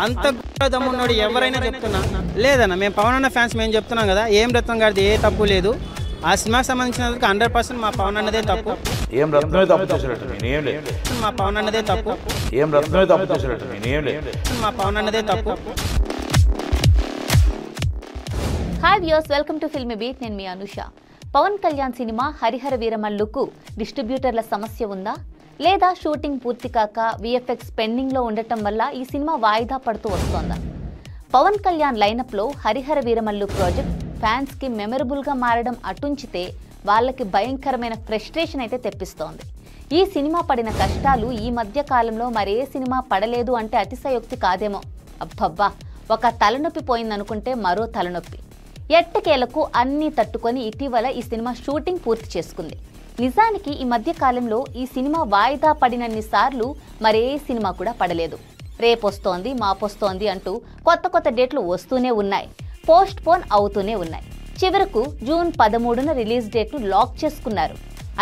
అంత దమ్మున్నోడు ఎవరైనా చెప్తున్నా లేదన్న మేము పవన్ అన్న ఫ్యాన్స్ మేము చెప్తున్నాం కదా ఏం రత్నం గారిది ఏ తప్పు లేదు ఆ సినిమాకి సంబంధించినందుకు 100% మా పవన్ అన్నదే తప్పు ఏం రత్నమే తప్పు చేసినట్టు నేనేం లేదు మా పవన్ అన్నదే తప్పు ఏం రత్నమే తప్పు చేసినట్టు నేనేం లేదు మా పవన్ అన్నదే తప్పు hi viewers welcome to filmy beat నేను మీ అనుష పవన్ కళ్యాణ్ సినిమా హరిహర వీరమల్లుకు డిస్ట్రిబ్యూటర్ల సమస్య ఉందా లేదా షూటింగ్ పూర్తి కాక విఎఫ్ఎక్స్ పెండింగ్లో ఉండటం వల్ల ఈ సినిమా వాయిదా పడుతూ వస్తోందా పవన్ కళ్యాణ్ లైనప్లో హరిహర వీరమల్లు ప్రాజెక్ట్ ఫ్యాన్స్కి మెమరబుల్గా మారడం అటుంచితే వాళ్ళకి భయంకరమైన ఫ్రస్ట్రేషన్ అయితే తెప్పిస్తోంది ఈ సినిమా పడిన కష్టాలు ఈ మధ్య కాలంలో మరే సినిమా పడలేదు అంటే అతిశయోక్తి కాదేమో అబ్బబ్బా ఒక తలనొప్పి పోయిందనుకుంటే మరో తలనొప్పి ఎట్టకేలకు అన్నీ తట్టుకొని ఇటీవల ఈ సినిమా షూటింగ్ పూర్తి చేసుకుంది నిజానికి ఈ మధ్య కాలంలో ఈ సినిమా వాయిదా పడినన్ని సార్లు మరే సినిమా కూడా పడలేదు రేపొస్తోంది మాపొస్తోంది అంటూ కొత్త డేట్లు వస్తూనే ఉన్నాయి పోస్ట్ పోన్ అవుతూనే ఉన్నాయి చివరకు జూన్ 13న రిలీజ్ డేట్ను లాక్ చేసుకున్నారు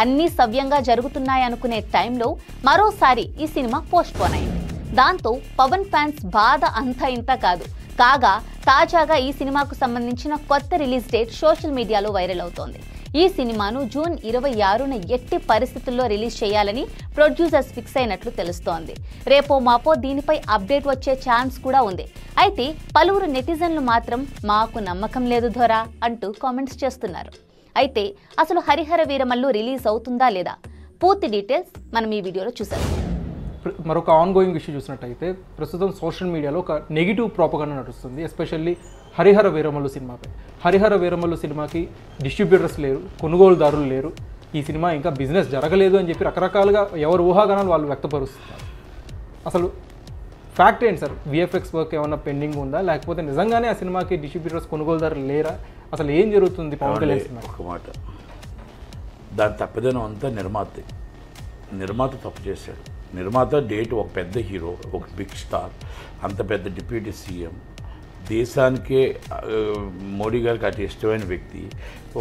అన్నీ సవ్యంగా జరుగుతున్నాయనుకునే టైంలో మరోసారి ఈ సినిమా పోస్ట్ పోన్ అయింది దాంతో పవన్ ఫ్యాన్స్ బాధ అంతా ఇంత కాదు కాగా తాజాగా ఈ సినిమాకు సంబంధించిన కొత్త రిలీజ్ డేట్ సోషల్ మీడియాలో వైరల్ అవుతోంది ఈ సినిమాను జూన్ 26న ఎట్టి పరిస్థితుల్లో రిలీజ్ చేయాలని ప్రొడ్యూసర్స్ ఫిక్స్ అయినట్లు తెలుస్తోంది రేపో మాపో దీనిపై అప్డేట్ వచ్చే ఛాన్స్ కూడా ఉంది అయితే పలువురు నెటిజన్లు మాత్రం మాకు నమ్మకం లేదు ధోరా అంటూ కామెంట్స్ చేస్తున్నారు అయితే అసలు హరిహర వీరమల్లు రిలీజ్ అవుతుందా లేదా పూర్తి డీటెయిల్స్ మనం ఈ వీడియోలో చూసాం మరొక ఆన్గోయింగ్ ఇష్యూ చూసినట్టయితే ప్రస్తుతం సోషల్ మీడియాలో ఒక నెగిటివ్ ప్రోపగండా నడుస్తుంది ఎస్పెషల్లీ హరిహర వీరమల్లు సినిమాపై హరిహర వీరమల్లు సినిమాకి డిస్ట్రిబ్యూటర్స్ లేరు కొనుగోలుదారులు లేరు ఈ సినిమా ఇంకా బిజినెస్ జరగలేదు అని చెప్పి రకరకాలుగా ఎవరు ఊహాగానాలు వాళ్ళు వ్యక్తపరుస్తున్నారు అసలు ఫ్యాక్ట్ ఏంటి సార్ విఎఫ్ఎక్స్ వర్క్ ఏమన్నా పెండింగ్ ఉందా లేకపోతే నిజంగానే ఆ సినిమాకి డిస్ట్రిబ్యూటర్స్ కొనుగోలుదారులు లేరా అసలు ఏం జరుగుతుంది పవన్ కళ్యాణ్ సినిమా ఒక మాట దాని తప్పదనం అంతా నిర్మాత తప్పు చేశాడు నిర్మాత డేట్ ఒక పెద్ద హీరో ఒక బిగ్ స్టార్ అంత పెద్ద డిప్యూటీ సీఎం దేశానికే మోడీ గారికి అతి ఇష్టమైన వ్యక్తి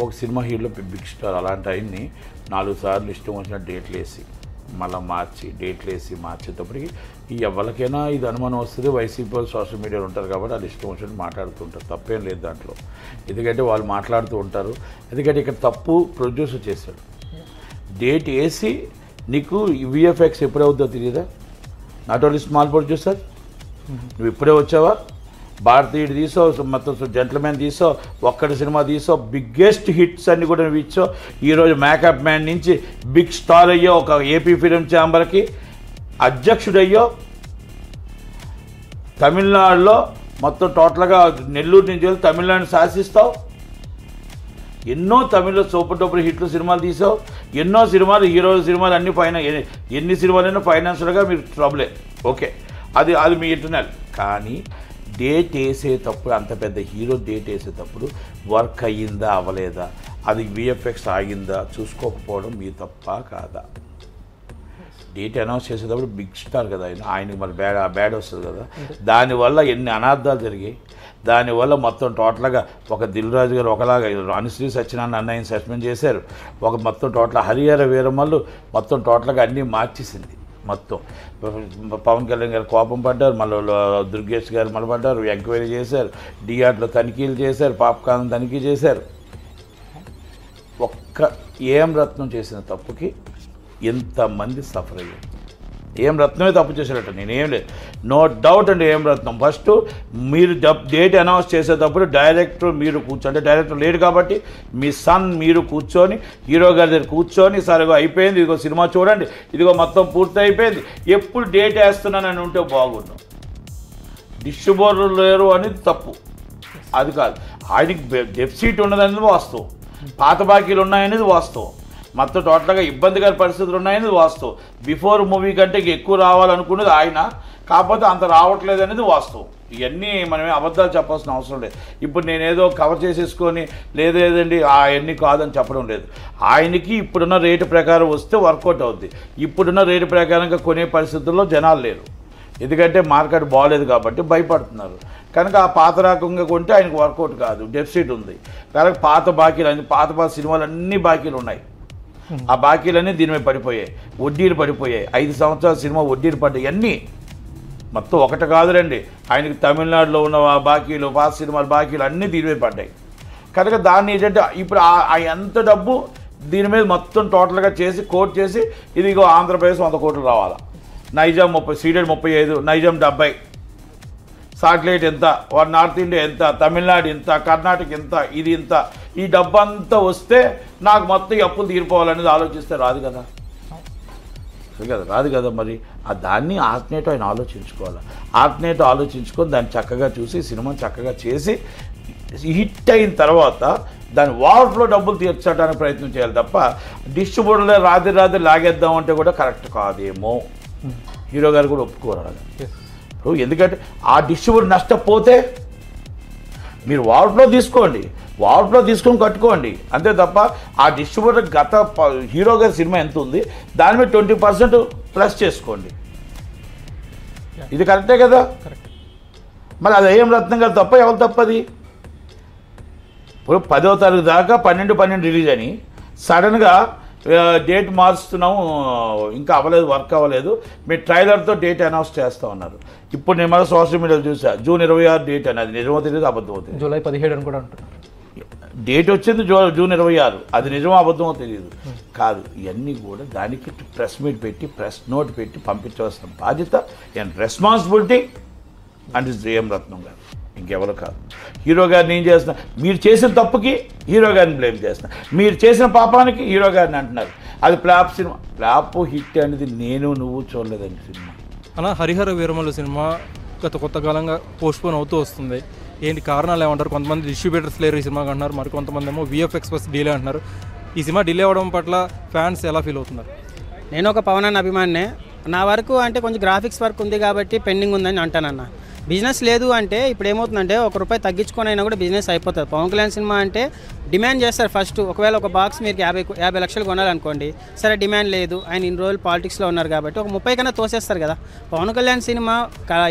ఒక సినిమా హీరోలో బిగ్ స్టార్ అలాంటి ఆయన్ని 4 సార్లు ఇష్టం వచ్చిన డేట్లు వేసి మళ్ళీ డేట్లు వేసి మార్చేటప్పటికి ఈ ఎవరికైనా ఇది అనుమానం వస్తుంది వైసీపీ వాళ్ళు సోషల్ మీడియాలో ఉంటారు కాబట్టి వాళ్ళు ఇష్టం వచ్చినట్టు మాట్లాడుతుంటారు తప్పేం లేదు దాంట్లో ఎందుకంటే వాళ్ళు మాట్లాడుతూ ఉంటారు ఎందుకంటే ఇక్కడ తప్పు ప్రొడ్యూసర్ చేశాడు డేట్ వేసి నీకు విఎఫ్ఎక్స్ ఎప్పుడవుద్దో తెలియదా నాట్ ఓన్లీ స్మాల్ ప్రొడ్యూసర్ నువ్వు ఇప్పుడే వచ్చావా భారతీయుడు తీసో మొత్తం జెంట్లమెన్ తీసో ఒక్కటి సినిమా తీసో బిగ్గెస్ట్ హిట్స్ అన్ని కూడా నువ్వు ఇచ్చో ఈరోజు మేకప్ మ్యాన్ నుంచి బిగ్ స్టార్ అయ్యో ఒక ఏపీ ఫిలిం ఛాంబర్కి అధ్యక్షుడయ్యో తమిళనాడులో మొత్తం టోటల్గా నెల్లూరు నుంచి వెళ్ళి తమిళనాడుని శాసిస్తావు ఎన్నో తమిళ్లో సూపర్ డూపర్ హిట్లు సినిమాలు తీసావు ఎన్నో సినిమాలు హీరో సినిమాలు అన్ని ఎన్ని సినిమాలైనా ఫైనాన్షియల్గా మీరు ట్రబులే ఓకే అది మీ ఇంటర్నల్ కానీ డేట్ వేసేటప్పుడు అంత పెద్ద హీరో డేట్ వేసేటప్పుడు వర్క్ అయ్యిందా అవ్వలేదా అది విఎఫ్ఎక్స్ ఆగిందా చూసుకోకపోవడం మీ తప్ప కాదా డేట్ అనౌన్స్ చేసేటప్పుడు బిగ్ స్టార్ కదా ఆయనకి మరి బ్యాడ్ వస్తుంది కదా దానివల్ల ఎన్ని అనార్థాలు జరిగాయి దానివల్ల మొత్తం టోటల్గా ఒక దిల్ రాజు గారు ఒకలాగా అనుశ్రీ సత్యనారాయణ అన్నయ్యని సస్పెండ్ చేశారు మొత్తం టోటల్ హరిహర వీరమల్లు మొత్తం టోటల్గా అన్నీ మార్చేసింది మొత్తం పవన్ కళ్యాణ్ గారు కోపం పడ్డారు మళ్ళీ దుర్గేష్ గారు మళ్ళీ పడ్డారు ఎంక్వైరీ చేశారు డిఆర్లో తనిఖీలు చేశారు పాప్కార్న్ తనిఖీ చేశారు ఒక్క ఏం రత్నం చేసిన తప్పుకి ఎంతమంది సఫర్ అయ్యారు ఏం రత్నమే తప్పు చేశారట నేనేం లేదు నో డౌట్ అండి ఏం రత్నం ఫస్ట్ మీరు డేట్ అనౌన్స్ చేసేటప్పుడు డైరెక్టర్ మీరు కూర్చోండి డైరెక్టర్ లేడు కాబట్టి మీ సన్ మీరు కూర్చొని హీరో గారి దగ్గర కూర్చొని సరిగా అయిపోయింది ఇదిగో సినిమా చూడండి ఇదిగో మొత్తం పూర్తి అయిపోయింది ఎప్పుడు డేట్ వేస్తున్నానని ఉంటే బాగున్నాం డిస్ట్రిబ్యూటర్ లేరు అనేది తప్పు అది కాదు ఆయనకి డెఫిసిట్ ఉన్నదనేది వాస్తవం పాత బాకీలు ఉన్నాయనేది వాస్తవం మొత్తం టోటల్గా ఇబ్బందికర పరిస్థితులు ఉన్నాయనేది వాస్తవం బిఫోర్ మూవీ కంటే ఎక్కువ రావాలనుకునేది ఆయన కాకపోతే అంత రావట్లేదు అనేది వాస్తవం ఇవన్నీ మనమే అబద్ధాలు చెప్పాల్సిన అవసరం లేదు ఇప్పుడు నేనేదో కవర్ చేసేసుకొని లేదండి అవన్నీ కాదని చెప్పడం లేదు ఆయనకి ఇప్పుడున్న రేటు ప్రకారం వస్తే వర్కౌట్ అవుద్ది ఇప్పుడున్న రేటు ప్రకారంగా కొనే పరిస్థితుల్లో జనాలు లేరు ఎందుకంటే మార్కెట్ బాగలేదు కాబట్టి భయపడుతున్నారు కనుక ఆ పాత రకంగా కొంటే ఆయనకు వర్కౌట్ కాదు డెఫిసిట్ ఉంది కనుక పాత సినిమాలు అన్ని బాకీలు ఉన్నాయి ఆ బాకీలన్నీ దీని మీద పడిపోయాయి వడ్డీలు పడిపోయాయి 5 సంవత్సరాల సినిమా వడ్డీలు పడ్డాయి అన్నీ మొత్తం ఒకటి కాదులండి, ఆయనకి తమిళనాడులో ఉన్న బాకీలు, పాత సినిమాల బాకీలు అన్నీ దీని మీద పడ్డాయి. కనుక దాన్ని ఏంటంటే ఇప్పుడు ఆ ఎంత డబ్బు దీని మీద మొత్తం టోటల్గా చేసి కోట్ చేసి ఇదిగో ఆంధ్రప్రదేశ్ 100 కోట్లు రావాలా, నైజాం 30, సీడెడ్ 35, నైజాం 70, సాటిలైట్ ఎంత, నార్త్ ఇండియా ఎంత, తమిళనాడు ఇంత, కర్ణాటక ఇంత, ఇది ఇంత, ఈ డబ్బంతా వస్తే నాకు మొత్తం ఈ అప్పులు తీరిపోవాలనేది ఆలోచిస్తే రాదు కదా, రాదు కదా. మరి దాన్ని ఆల్టర్నేటివ్ ఆయన ఆలోచించుకోవాలి. ఆల్టర్నేటివ్ ఆలోచించుకొని దాన్ని చక్కగా చూసి సినిమాని చక్కగా చేసి హిట్ అయిన తర్వాత దాని వాల్ఫ్లో డబ్బులు తీర్చడానికి ప్రయత్నం చేయాలి తప్ప డిస్ట్రిబ్యూటర్లే రాత్రి లాగేద్దాం అంటే కూడా కరెక్ట్ కాదేమో. హీరో గారు కూడా ఒప్పుకోరు అలాగా. ఎందుకంటే ఆ డిస్ట్రిబ్యూటర్ నష్టపోతే మీరు వాల్ఫ్లో తీసుకోండి, వాల్ఫ్లో తీసుకొని కట్టుకోండి అంతే తప్ప ఆ డిస్ట్రిబ్యూటర్ హీరో గారి సినిమా ఎంత ఉంది దాని మీద 20% ప్లస్ చేసుకోండి. ఇది కరెక్టే కదా. మరి అది ఏం రత్నం గారు తప్ప, ఎవరు తప్పది? ఇప్పుడు 10వ తారీఖు దాకా 12 రిలీజ్ అని సడన్గా డేట్ మార్చుతున్నాము, ఇంకా అవ్వలేదు, వర్క్ అవ్వలేదు, మీ ట్రైలర్తో డేట్ అనౌన్స్ చేస్తూ ఉన్నారు. ఇప్పుడు నేను మళ్ళీ సోషల్ మీడియాలో చూసా జూన్ 26 డేట్ అని. అది నిజమో తెలియదు, అబద్ధం అవుతుంది. జూలై 17 అని కూడా అంటున్నారు. డేట్ వచ్చింది జూన్ 26, అది నిజమో అబద్ధమో తెలియదు. కాదు, ఇవన్నీ కూడా దానికి ప్రెస్ మీట్ పెట్టి ప్రెస్ నోట్ పెట్టి పంపించవలసిన బాధ్యత అండ్ రెస్పాన్సిబిలిటీ అండ్ ఏం రత్నం గారు, ఇంకెవరు కాదు. హీరో గారిని ఏం చేస్తున్నా, మీరు చేసిన తప్పుకి హీరో గారిని బ్లేమ్ చేస్తున్నా, మీరు చేసిన పాపానికి హీరో గారిని అంటున్నారు. అది ఫ్లాప్ సినిమా, ఫ్లాప్ హిట్ అనేది నువ్వు చూడలేదండి సినిమా. అలా హరిహర వీరమల్లు సినిమా కొత్త కాలంగా పోస్ట్పోన్ అవుతూ వస్తుంది. ఏంటి కారణాలు ఏమంటారు? కొంతమంది డిస్ట్రిబ్యూటర్స్ లేరు ఈ సినిమాకి అంటున్నారు, మరి కొంతమంది ఏమో VFX డిలే అంటున్నారు. ఈ సినిమా డిలే అవ్వడం పట్ల ఫ్యాన్స్ ఎలా ఫీల్ అవుతున్నారు? నేను ఒక పవన్ అన్న అభిమానినే. నా వరకు అంటే కొంచెం గ్రాఫిక్స్ వర్క్ ఉంది కాబట్టి పెండింగ్ ఉందని అంటానన్న. బిజినెస్ లేదు అంటే ఇప్పుడు ఏమవుతుందంటే ₹1 తగ్గించుకొని అయినా కూడా బిజినెస్ అయిపోతుంది. పవన్ కళ్యాణ్ సినిమా అంటే డిమాండ్ చేస్తారు ఫస్ట్. ఒకవేళ ఒక బాక్స్ మీరు 50 లక్షలు కొనాలనుకోండి, సరే డిమాండ్ లేదు, ఆయన ఇన్ని రోజులు పాలిటిక్స్లో ఉన్నారు కాబట్టి ఒక 30 కన్నా తోసేస్తారు కదా. పవన్ కళ్యాణ్ సినిమా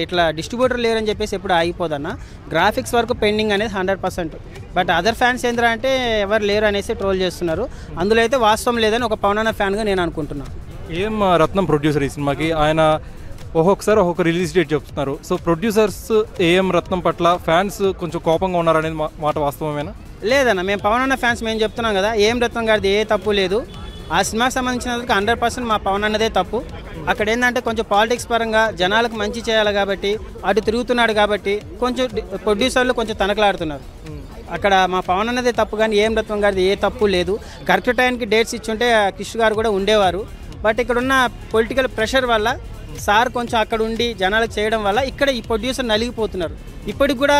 ఇట్లా డిస్ట్రిబ్యూటర్ లేరని చెప్పేసి ఎప్పుడు ఆగిపోదన్న. గ్రాఫిక్స్ వర్క్ పెండింగ్ అనేది 100%. బట్ అదర్ ఫ్యాన్స్ ఏంద్రా అంటే ఎవరు లేరు అనేసి ట్రోల్ చేస్తున్నారు. అందులో అయితే వాస్తవం లేదని ఒక పవన్ అన్న ఫ్యాన్గా నేను అనుకుంటున్నాను. ఏం రత్నం ప్రొడ్యూసర్ ఈ సినిమాకి, ఆయన ఒక్కొక్కసారి ఒక్కొక్క రిలీజ్ డేట్ చెప్తున్నారు. సో ప్రొడ్యూసర్స్ ఏఎం రత్నం పట్ల ఫ్యాన్స్ కొంచెం కోపంగా ఉన్నారనేది మాట వాస్తవమేనా? లేదన్న, మేము పవన్ అన్న ఫ్యాన్స్ మేము చెప్తున్నాం కదా, ఏం రత్నం గారిది ఏ తప్పు లేదు. ఆ సినిమాకి సంబంధించినందుకు 100% మా పవన్ అన్నదే తప్పు. అక్కడ ఏంటంటే కొంచెం పాలిటిక్స్ పరంగా జనాలకు మంచి చేయాలి కాబట్టి అటు తిరుగుతున్నాడు కాబట్టి కొంచెం ప్రొడ్యూసర్లు కొంచెం తనకలాడుతున్నారు. అక్కడ మా పవన్ అన్నదే తప్పు కానీ ఏం రత్నం గారిది ఏ తప్పు లేదు. కరెక్ట్ టైంకి డేట్స్ ఇచ్చుంటే కిష్ గారు కూడా ఉండేవారు. బట్ ఇక్కడ ఉన్న పొలిటికల్ ప్రెషర్ వల్ల సార్ కొంచెం అక్కడ ఉండి జనాలకు చేయడం వల్ల ఇక్కడ ఈ ప్రొడ్యూసర్ నలిగిపోతున్నారు. ఇప్పటికి కూడా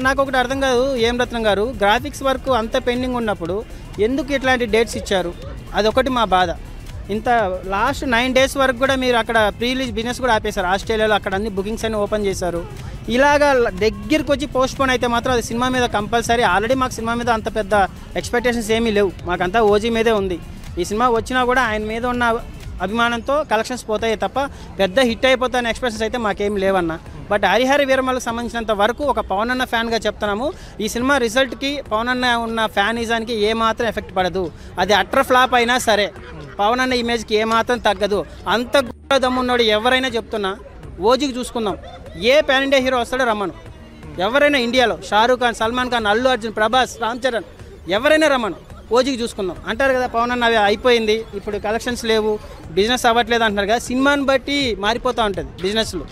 నాకు ఒకటి అర్థం కాదు, ఏం రత్నం గారు గ్రాఫిక్స్ వర్క్ అంత పెండింగ్ ఉన్నప్పుడు ఎందుకు ఇట్లాంటి డేట్స్ ఇచ్చారు? అదొకటి మా బాధ. ఇంత లాస్ట్ 9 days వరకు కూడా మీరు అక్కడ ప్రీ రిలీజ్ బిజినెస్ కూడా ఆపేశారు. ఆస్ట్రేలియాలో అక్కడ అన్ని బుకింగ్స్ అన్ని ఓపెన్ చేశారు. ఇలాగా దగ్గరికి వచ్చి పోస్ట్పోన్ అయితే మాత్రం అది సినిమా మీద కంపల్సరీ. ఆల్రెడీ మాకు సినిమా మీద అంత పెద్ద ఎక్స్పెక్టేషన్స్ ఏమీ లేవు, మాకంతా ఓజీ మీదే ఉంది. ఈ సినిమా వచ్చినా కూడా ఆయన మీద ఉన్న అభిమానంతో కలెక్షన్స్ పోతాయి తప్ప పెద్ద హిట్ అయిపోతాయని ఎక్స్పెక్టేషన్స్ అయితే మాకేం లేవన్న. బట్ హరిహర వీరమల్లకు సంబంధించినంత వరకు ఒక పవన్ అన్న ఫ్యాన్గా చెప్తున్నాము, ఈ సినిమా రిజల్ట్కి పవన్ అన్న ఉన్న ఫ్యానిజానికి ఏమాత్రం ఎఫెక్ట్ పడదు. అది అట్టర్ ఫ్లాప్ అయినా సరే పవన్ అన్న ఇమేజ్కి ఏమాత్రం తగ్గదు. అంత దమ్మున్నాడు ఎవరైనా చెప్తున్నా. ఓజీకి చూసుకుందాం, ఏ పాన్ ఇండియా హీరో వస్తాడో రమ్మను. ఎవరైనా ఇండియాలో షారూక్ ఖాన్, సల్మాన్ ఖాన్, అల్లు అర్జున్, ప్రభాస్, రామ్ చరణ్ ఎవరైనా రమ్మను, ఓజీకి చూసుకుందాం అంటారు కదా. పవన్ అన్న అవి అయిపోయింది, ఇప్పుడు కలెక్షన్స్ లేవు, బిజినెస్ అవ్వట్లేదు అంటున్నారు కదా. సినిమాని బట్టి మారిపోతూ ఉంటుంది బిజినెస్లో.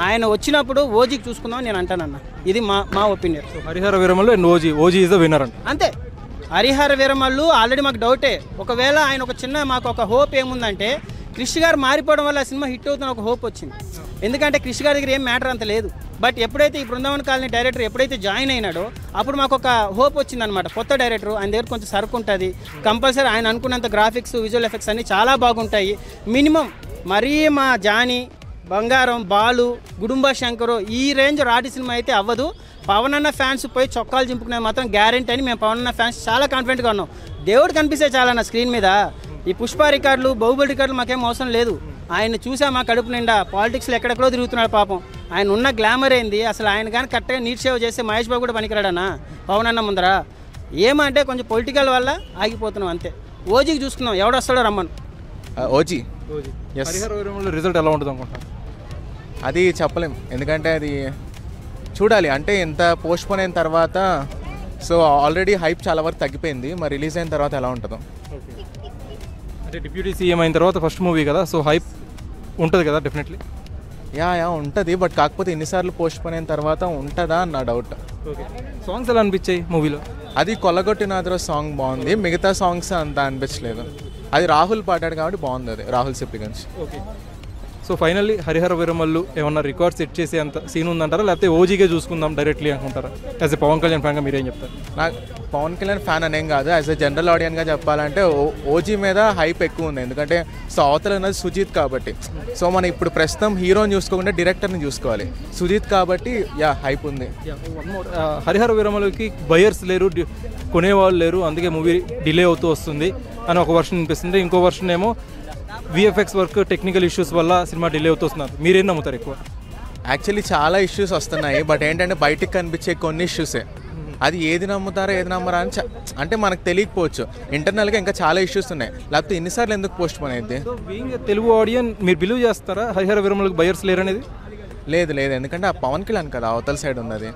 ఆయన వచ్చినప్పుడు ఓజీకి చూసుకుందాం నేను అంటానన్న. ఇది మా opinion. Harihara Veeramallu and OG is the winner అంట. అంతే. హరిహర వీరమల్లు ఆల్రెడీ మాకు డౌటే. ఒకవేళ ఆయన ఒక చిన్న మాకు ఒక హోప్ ఏముందంటే క్రిష్ గారు మారిపోవడం వల్ల సినిమా హిట్ అవుతున్న ఒక హోప్ వచ్చింది. ఎందుకంటే క్రిష్ గారి దగ్గర ఏం మ్యాటర్ అంత లేదు. బట్ ఎప్పుడైతే ఈ బృందావన్ కాలనీ డైరెక్టర్ ఎప్పుడైతే జాయిన్ అయినాడో అప్పుడు మాకు ఒక హోప్ వచ్చిందనమాట. కొత్త డైరెక్టర్, ఆయన దగ్గర కొంచెం సరుకు ఉంటుంది, కంపల్సరీ ఆయన అనుకున్నంత గ్రాఫిక్స్, విజువల్ ఎఫెక్ట్స్ అన్నీ చాలా బాగుంటాయి. మినిమం మరీ మా జానీ, బంగారం, బాలు, గుడుంబ శంకరు ఈ రేంజ్ రాటి సినిమా అయితే అవ్వదు. పవన్ అన్న ఫ్యాన్స్ పోయి చొక్కాలు చింపుకునేది మాత్రం గ్యారెంటీ అని మేము పవన్ అన్న ఫ్యాన్స్ చాలా కాన్ఫిడెంట్గా ఉన్నాం. దేవుడు కనిపిస్తే చాలన్న స్క్రీన్ మీద. ఈ పుష్ప రికార్డులు, బాహుబలి రికార్డులు మాకేం అవసరం లేదు. ఆయన చూసా మా కడుపు నిండా. పాలిటిక్స్లో ఎక్కడెక్కడో తిరుగుతున్నాడు పాపం. ఆయన ఉన్న గ్లామర్ ఏంది అసలు? ఆయన కానీ కరెక్ట్గా నీట్ సేవ్ చేస్తే మహేష్ బాబు కూడా పనికిరాడన్నా పవన్ అన్న ముందర. ఏమంటే కొంచెం పొలిటికల్ వల్ల ఆగిపోతున్నాం అంతే. ఓజీకి చూసుకుందాం, ఎవడు వస్తాడో రమ్మను. ఓజీ హరిహర వీరమల్లు రిజల్ట్ ఎలా ఉంటుంది అనుకుంటా? అది చెప్పలేం, ఎందుకంటే అది చూడాలి. అంటే ఎంత పోస్ట్పోన్ అయిన తర్వాత, సో ఆల్రెడీ హైప్ చాలా వరకు తగ్గిపోయింది. మరి రిలీజ్ అయిన తర్వాత ఎలా ఉంటుందో. అంటే డిప్యూటీ సీఎం అయిన తర్వాత ఫస్ట్ మూవీ కదా, సో హైప్ ఉంటుంది కదా డెఫినెట్లీ. యా ఉంటుంది, బట్ కాకపోతే ఎన్నిసార్లు పోస్ట్పోన్ అయిన తర్వాత ఉంటుందా అన్న డౌట్. ఓకే, సాంగ్స్ ఎలా అనిపించాయి మూవీలో? అది కొల్లగొట్టినాద్రో సాంగ్ బాగుంది, మిగతా సాంగ్స్ అంత అనిపించలేదు. అది రాహుల్ పాడాడు కాబట్టి బాగుంది, అది Rahul Sipligunj. Okay, so finally Harihara Veeramallu ఏమన్నా రికార్డ్ సెట్ చేసే అంత సీన్ ఉందంటారా, లేకపోతే ఓజీగా చూసుకుందాం డైరెక్ట్లీ అనుకుంటారా? యాజ్ ఎ పవన్ కళ్యాణ్ ఫ్యాన్గా మీరేం చెప్తారు? నాకు పవన్ కళ్యాణ్ ఫ్యాన్ అనేం కాదు, యాజ్ ఎ జనరల్ ఆడియన్గా చెప్పాలంటే ఓజీ మీద హైప్ ఎక్కువ ఉంది. ఎందుకంటే సో అవతల ఉన్నది సుజీత్ కాబట్టి. సో మనం ఇప్పుడు ప్రస్తుతం హీరోని చూసుకోకుండా డైరెక్టర్ని చూసుకోవాలి. సుజీత్ కాబట్టి హైప్ ఉంది. హరిహర వీరమల్లుకి బయర్స్ లేరు, కొనేవాళ్ళు లేరు, అందుకే మూవీ డిలే అవుతూ వస్తుంది అని ఒక వర్షన్ అనిపిస్తుంది. ఇంకో వర్షన్ ఏమో విఎఫ్ఎక్స్ వర్క్ టెక్నికల్ ఇష్యూస్ వల్ల సినిమా డిలే అవుతూ వస్తున్నారు. మీరేం నమ్ముతారు ఎక్కువ? యాక్చువల్లీ చాలా ఇష్యూస్ వస్తున్నాయి, బట్ ఏంటంటే బయటికి కనిపించే కొన్ని ఇష్యూసే. అది ఏది నమ్ముతారో ఏది నమ్మరా అని అంటే మనకు తెలియకపోవచ్చు. ఇంటర్నల్గా ఇంకా చాలా ఇష్యూస్ ఉన్నాయి, లేకపోతే ఎన్నిసార్లు ఎందుకు పోస్ట్ పోన్ అయితే. తెలుగు ఆడియన్ మీరు బిలీవ్ చేస్తారా హరిహర వీరమల్లుకి బయర్స్ లేరు అనేది? లేదు, ఎందుకంటే ఆ పవన్ కళ్యాణ్ కదా అవతల సైడ్ ఉన్నది,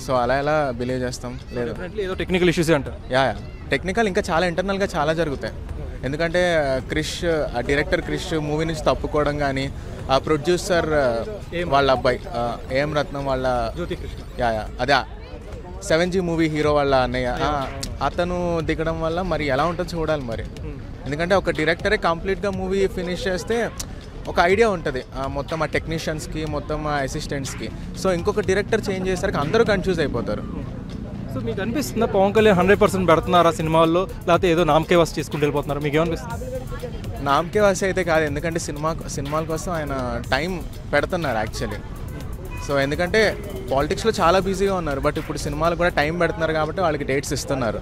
సో అలా ఎలా బిలీవ్ చేస్తాం? లేదు, ఏదో టెక్నికల్ ఇష్యూస్ అంటారు. టెక్నికల్ ఇంకా చాలా ఇంటర్నల్గా చాలా జరుగుతాయి. ఎందుకంటే ఆ డైరెక్టర్ క్రిష్ మూవీ నుంచి తప్పుకోవడం కానీ, ఆ ప్రొడ్యూసర్ వాళ్ళ అబ్బాయి ఏం రత్నం వాళ్ళ అదే 7G మూవీ హీరో వాళ్ళ అన్నయ్య అతను దిగడం వల్ల మరి ఎలా ఉంటుందో చూడాలి మరి. ఎందుకంటే ఒక డైరెక్టరే కంప్లీట్గా మూవీ ఫినిష్ చేస్తే ఒక ఐడియా ఉంటుంది మొత్తం ఆ టెక్నీషియన్స్కి, మొత్తం ఆ అసిస్టెంట్స్కి. సో ఇంకొక డైరెక్టర్ చేంజ్ చేసరికి అందరూ కన్ఫ్యూజ్ అయిపోతారు. సో మీకు అనిపిస్తుందా పవన్ కళ్యాణ్ 100% పెడుతున్నారు ఆ సినిమాల్లో, లేకపోతే ఏదో నామకే వాసి చేసుకుంటూ వెళ్ళిపోతున్నారు? మీకు ఏమనిపిస్తుంది? నామకే వాసి అయితే కాదు, ఎందుకంటే సినిమాల కోసం ఆయన టైం పెడుతున్నారు యాక్చువల్లీ. సో ఎందుకంటే పాలిటిక్స్లో చాలా బిజీగా ఉన్నారు, బట్ ఇప్పుడు సినిమాలు కూడా టైం పెడుతున్నారు కాబట్టి వాళ్ళకి డేట్స్ ఇస్తున్నారు.